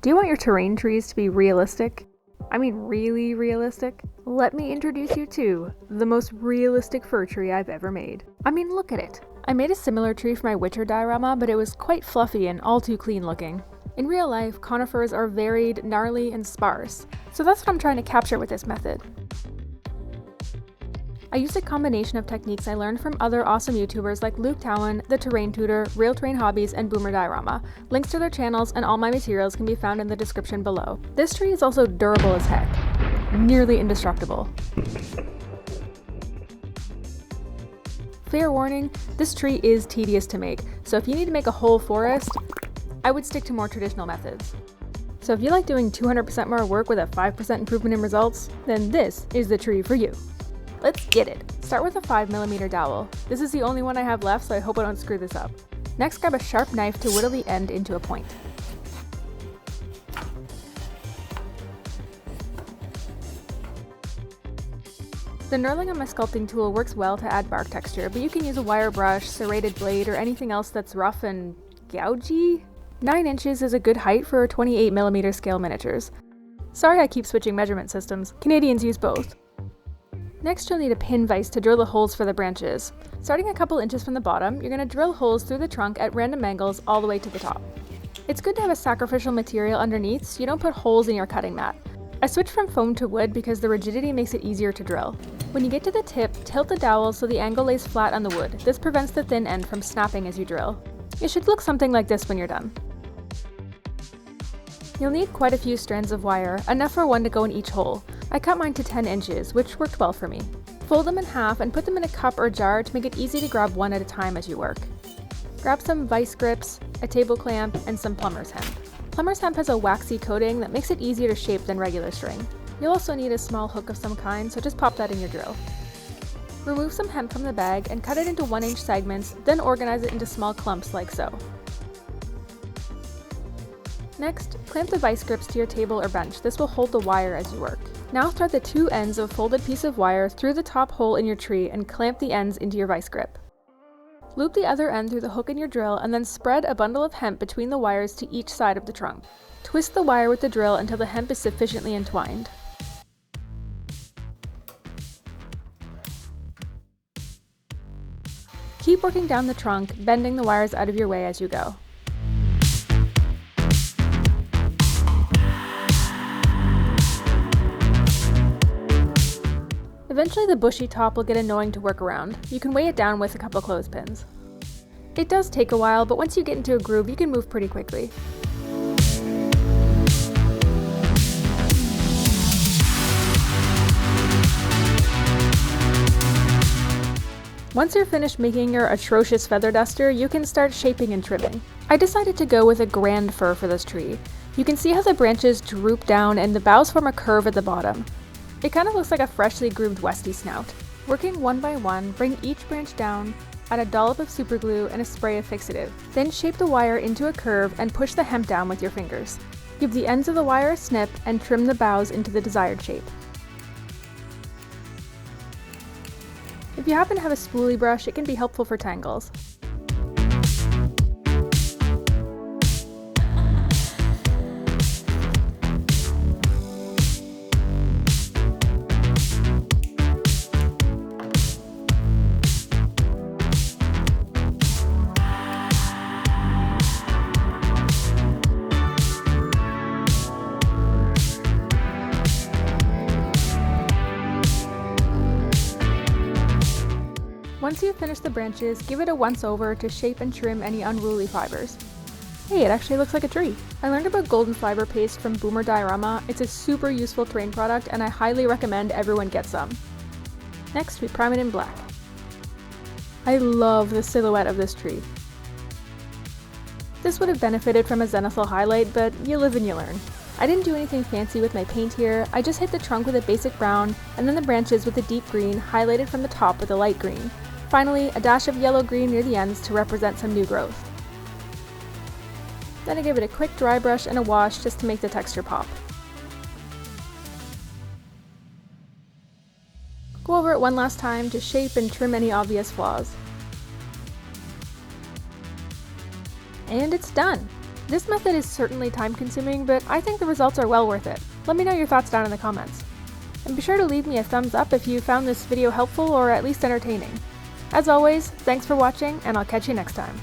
Do you want your terrain trees to be realistic? I mean really realistic? Let me introduce you to the most realistic fir tree I've ever made. I mean, look at it. I made a similar tree for my Witcher diorama, but it was quite fluffy and all too clean looking. In real life, conifers are varied, gnarly, and sparse, so that's what I'm trying to capture with this method. I used a combination of techniques I learned from other awesome YouTubers like Luke Towan, The Terrain Tutor, Real Terrain Hobbies, and Boomer Diorama. Links to their channels and all my materials can be found in the description below. This tree is also durable as heck. Nearly indestructible. Fair warning, this tree is tedious to make, so if you need to make a whole forest, I would stick to more traditional methods. So if you like doing 200% more work with a 5% improvement in results, then this is the tree for you. Let's get it. Start with a 5mm dowel. This is the only one I have left, so I hope I don't screw this up. Next, grab a sharp knife to whittle the end into a point. The knurling on my sculpting tool works well to add bark texture, but you can use a wire brush, serrated blade, or anything else that's rough and gougy. 9 inches is a good height for 28mm scale miniatures. Sorry I keep switching measurement systems. Canadians use both. Next, you'll need a pin vise to drill the holes for the branches. Starting a couple inches from the bottom, you're going to drill holes through the trunk at random angles all the way to the top. It's good to have a sacrificial material underneath so you don't put holes in your cutting mat. I switched from foam to wood because the rigidity makes it easier to drill. When you get to the tip, tilt the dowel so the angle lays flat on the wood. This prevents the thin end from snapping as you drill. It should look something like this when you're done. You'll need quite a few strands of wire, enough for one to go in each hole. I cut mine to 10 inches, which worked well for me. Fold them in half and put them in a cup or jar to make it easy to grab one at a time as you work. Grab some vice grips, a table clamp, and some plumber's hemp. Plumber's hemp has a waxy coating that makes it easier to shape than regular string. You'll also need a small hook of some kind, so just pop that in your drill. Remove some hemp from the bag and cut it into 1-inch segments, then organize it into small clumps like so. Next, clamp the vice grips to your table or bench. This will hold the wire as you work. Now thread the 2 ends of a folded piece of wire through the top hole in your tree and clamp the ends into your vice grip. Loop the other end through the hook in your drill and then spread a bundle of hemp between the wires to each side of the trunk. Twist the wire with the drill until the hemp is sufficiently entwined. Keep working down the trunk, bending the wires out of your way as you go. Eventually the bushy top will get annoying to work around. You can weigh it down with a couple clothespins. It does take a while, but once you get into a groove, you can move pretty quickly. Once you're finished making your atrocious feather duster, you can start shaping and trimming. I decided to go with a grand fir for this tree. You can see how the branches droop down and the boughs form a curve at the bottom. It kind of looks like a freshly groomed Westie snout. Working one by one, bring each branch down, add a dollop of superglue and a spray of fixative. Then shape the wire into a curve and push the hemp down with your fingers. Give the ends of the wire a snip and trim the boughs into the desired shape. If you happen to have a spoolie brush, it can be helpful for tangles. Once you've finished the branches, give it a once-over to shape and trim any unruly fibers. Hey, it actually looks like a tree. I learned about golden fiber paste from Boomer Diorama. It's a super useful terrain product and I highly recommend everyone get some. Next, we prime it in black. I love the silhouette of this tree. This would have benefited from a zenithal highlight, but you live and you learn. I didn't do anything fancy with my paint here. I just hit the trunk with a basic brown and then the branches with a deep green highlighted from the top with a light green. Finally, a dash of yellow-green near the ends to represent some new growth. Then I give it a quick dry brush and a wash just to make the texture pop. Go over it one last time to shape and trim any obvious flaws. And it's done! This method is certainly time consuming, but I think the results are well worth it. Let me know your thoughts down in the comments. And be sure to leave me a thumbs up if you found this video helpful or at least entertaining. As always, thanks for watching, and I'll catch you next time.